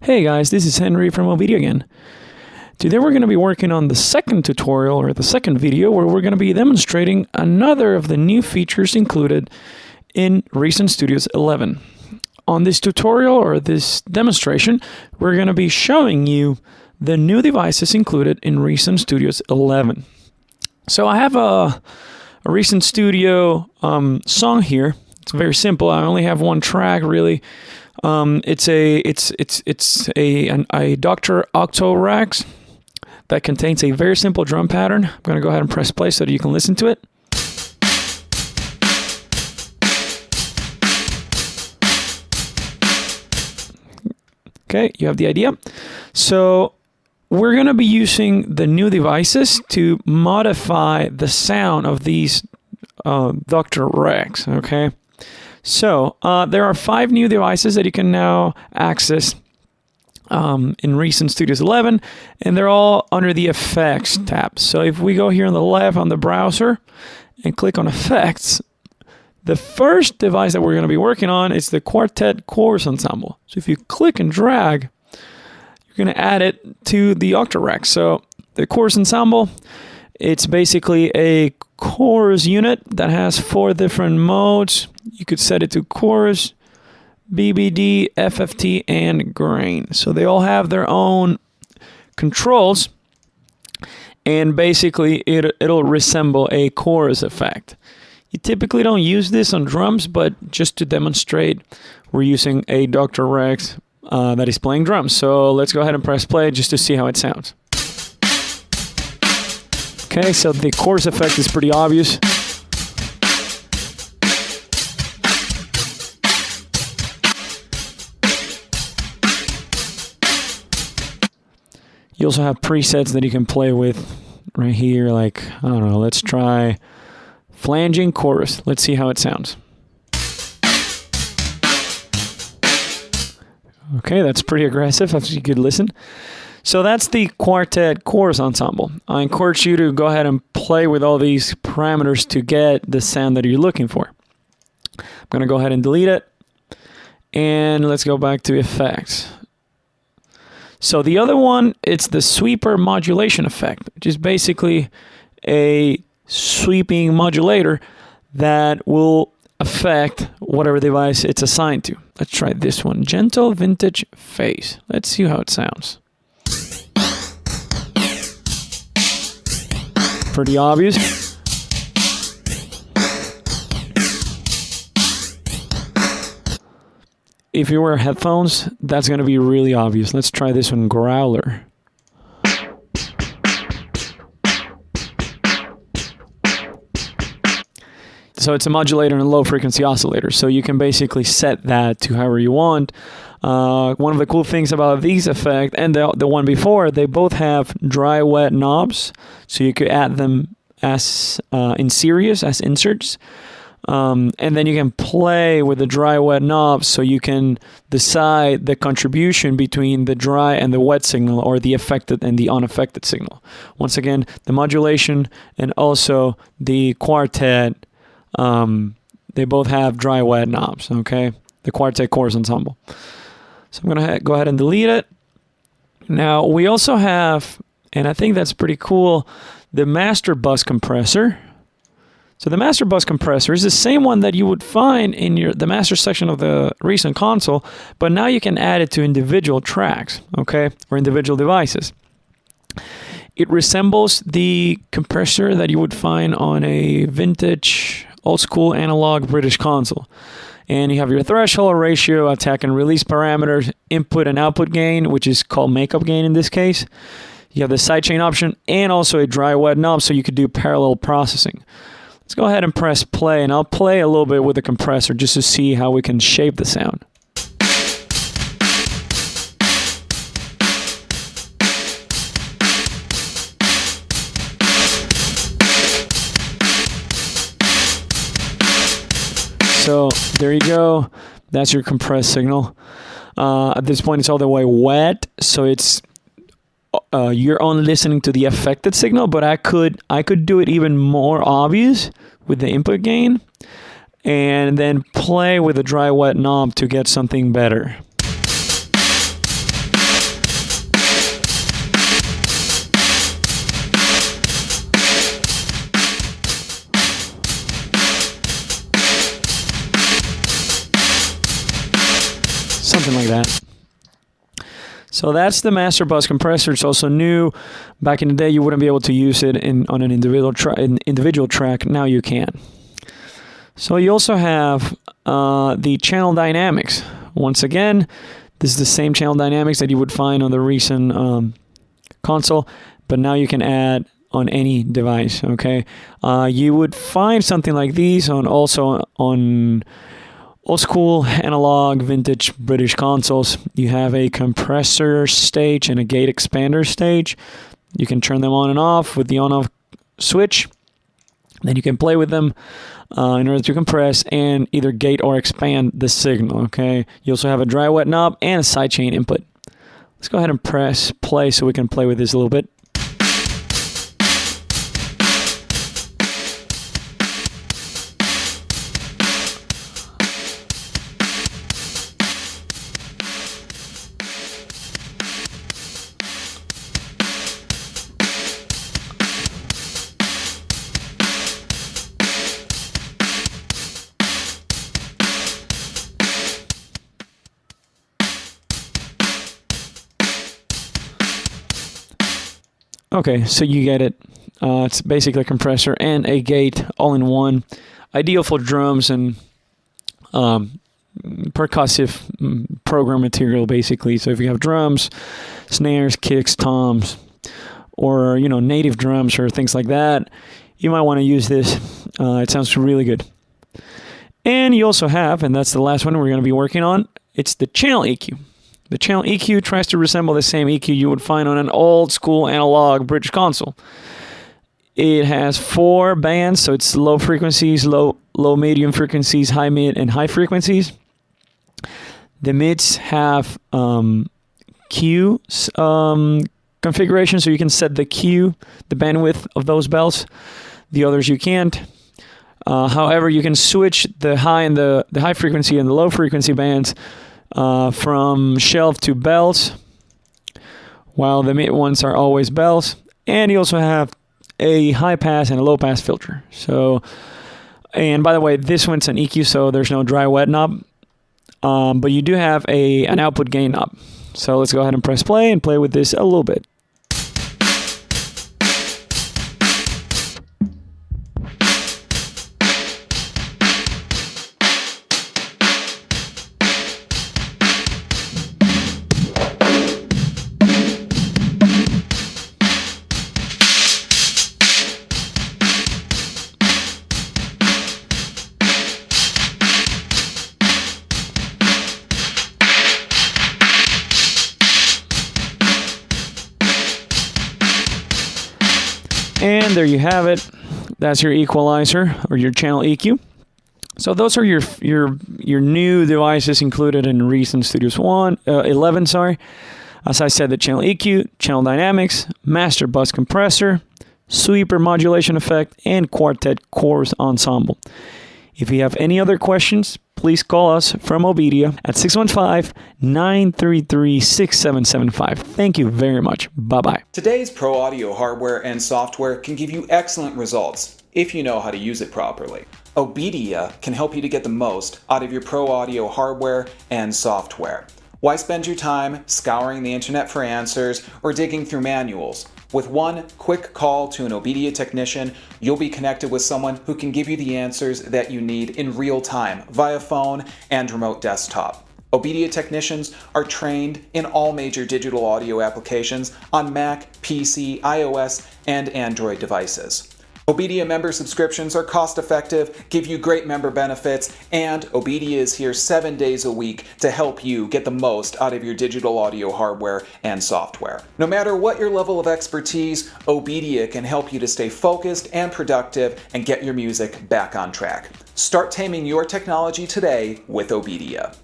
Hey guys, this is Henry from OBEDIA again. Today we're going to be working on the second tutorial, or the second video, where we're going to be demonstrating another of the new features included in Reason Studios 11. On this tutorial, or this demonstration, we're going to be showing you the new devices included in Reason Studios 11. So I have a Reason Studio song here. It's very simple. I only have one track, really. It's a Dr. Octo-Rax that contains a very simple drum pattern. I'm going to go ahead and press play so that you can listen to it. Okay, you have the idea. So we're going to be using the new devices to modify the sound of these Dr. Rax, okay? So there are 5 new devices that you can now access in Reason Studios 11, and they're all under the Effects tab. So if we go here on the left on the browser and click on Effects, the first device that we're going to be working on is the Quartet Chorus Ensemble. So if you click and drag, you're going to add it to the Octo-Rax. So the Chorus Ensemble, it's basically a chorus unit that has 4 different modes. You could set it to chorus, BBD, FFT, and grain. So they all have their own controls, and basically it'll resemble a chorus effect. You typically don't use this on drums, but just to demonstrate, we're using a Dr. Rax that is playing drums. So let's go ahead and press play just to see how it sounds. Okay, so the chorus effect is pretty obvious. You also have presets that you can play with right here, like, I don't know, let's try flanging chorus. Let's see how it sounds. Okay, that's pretty aggressive, as you could listen. So that's the Quartet Chorus Ensemble. I encourage you to go ahead and play with all these parameters to get the sound that you're looking for. I'm going to go ahead and delete it. And let's go back to Effects. So the other one, it's the Sweeper Modulation effect, which is basically a sweeping modulator that will affect whatever device it's assigned to. Let's try this one, Gentle Vintage Phase. Let's see how it sounds. Pretty obvious. If you wear headphones, that's going to be really obvious. Let's try this one, Growler. So it's a modulator and a low frequency oscillator. So you can basically set that to however you want. One of the cool things about these effects and the one before, they both have dry wet knobs. So you could add them as in series, as inserts. And then you can play with the dry wet knobs, so you can decide the contribution between the dry and the wet signal, or the affected and the unaffected signal. Once again, the modulation and also the Quartet, they both have dry wet knobs, okay? The Quartet Chorus Ensemble. So I'm going to go ahead and delete it. Now, we also have, and I think that's pretty cool, the Master Bus Compressor. So the Master Bus Compressor is the same one that you would find in the master section of the Reason console, but now you can add it to individual tracks, okay, or individual devices. It resembles the compressor that you would find on a vintage, old-school analog British console. And you have your threshold, ratio, attack and release parameters, input and output gain, which is called makeup gain in this case. You have the sidechain option and also a dry wet knob, so you could do parallel processing. Let's go ahead and press play, and I'll play a little bit with the compressor just to see how we can shape the sound. So there you go. That's your compressed signal. At this point, it's all the way wet, so it's you're only listening to the affected signal, but I could do it even more obvious with the input gain, and then play with the dry wet knob to get something better. something like that. So that's the master bus compressor. It's also new. Back in the day, you wouldn't be able to use it on an individual track. Now you can. So you also have the channel dynamics. Once again, this is the same channel dynamics that you would find on the recent console, but now you can add on any device. Okay, you would find something like these also on old school analog vintage British consoles. You have a compressor stage and a gate expander stage. You can turn them on and off with the on-off switch. Then you can play with them in order to compress and either gate or expand the signal. Okay. You also have a dry wet knob and a sidechain input. Let's go ahead and press play so we can play with this a little bit. Okay, so you get it. It's basically a compressor and a gate all in one. Ideal for drums and percussive program material, basically. So if you have drums, snares, kicks, toms, or native drums or things like that, you might want to use this. It sounds really good. And you also have, and that's the last one we're going to be working on, it's the channel EQ. The channel EQ tries to resemble the same EQ you would find on an old school analog British console. It has 4 bands, so it's low frequencies, low medium frequencies, high mid, and high frequencies. The mids have Q configuration, so you can set the Q, the bandwidth of those bells. The others you can't. However, you can switch the high frequency and the low frequency bands from shelf to bells, while the mid ones are always bells. And you also have a high pass and a low pass filter. So, and by the way, this one's an EQ, so there's no dry wet knob, but you do have an output gain knob. So let's go ahead and press play and play with this a little bit. And there you have it. That's your equalizer or your channel EQ. So those are your new devices included in recent Studios 11. As I said, the channel EQ, channel dynamics, master bus compressor, sweeper modulation effect, and Quartet chorus ensemble. If you have any other questions, please call us from OBEDIA at 615-933-6775. Thank you very much. Bye-bye. Today's pro audio hardware and software can give you excellent results if you know how to use it properly. OBEDIA can help you to get the most out of your pro audio hardware and software. Why spend your time scouring the internet for answers or digging through manuals? With one quick call to an OBEDIA technician, you'll be connected with someone who can give you the answers that you need in real time via phone and remote desktop. OBEDIA technicians are trained in all major digital audio applications on Mac, PC, iOS, and Android devices. OBEDIA member subscriptions are cost-effective, give you great member benefits, and OBEDIA is here 7 days a week to help you get the most out of your digital audio hardware and software. No matter what your level of expertise, OBEDIA can help you to stay focused and productive and get your music back on track. Start taming your technology today with OBEDIA.